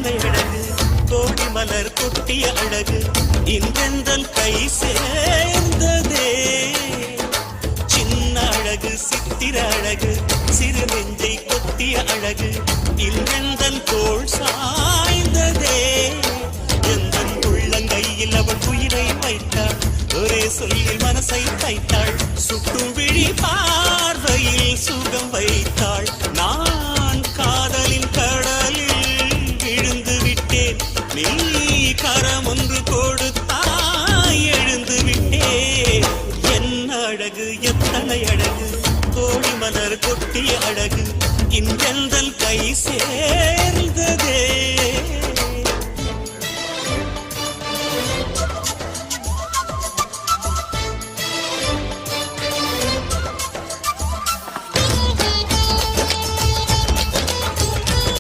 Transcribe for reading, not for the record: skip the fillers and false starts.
எத்தனை அழகு கோடி மலர் கொட்டிய அழகு இன்றெந்தன் கை சேர்ந்ததே சின்ன அழகு சித்திர அழகு சிறு நெஞ்சை கொத்திய அழகு இன்றெந்தன் தோள் சாய்ந்ததே எந்தன் உள்ளங்கையில் அவள் உயிரை வைத்தாள் ஒரே சொல்லில் மனசை தைத்தாள் சுட்டும் விழி பார்வையில் சுகம் வைத்தாள் நான் காதலின் கடலில் விழுந்து விட்டேன் நீ கரம் ஒன்று கொடுத்தாய் எழுந்து விட்டேன் என்ன அழகு எத்தனை அழகு கோடி மலர் கொட்டிய அழகு இன்றெந்தல் கை சே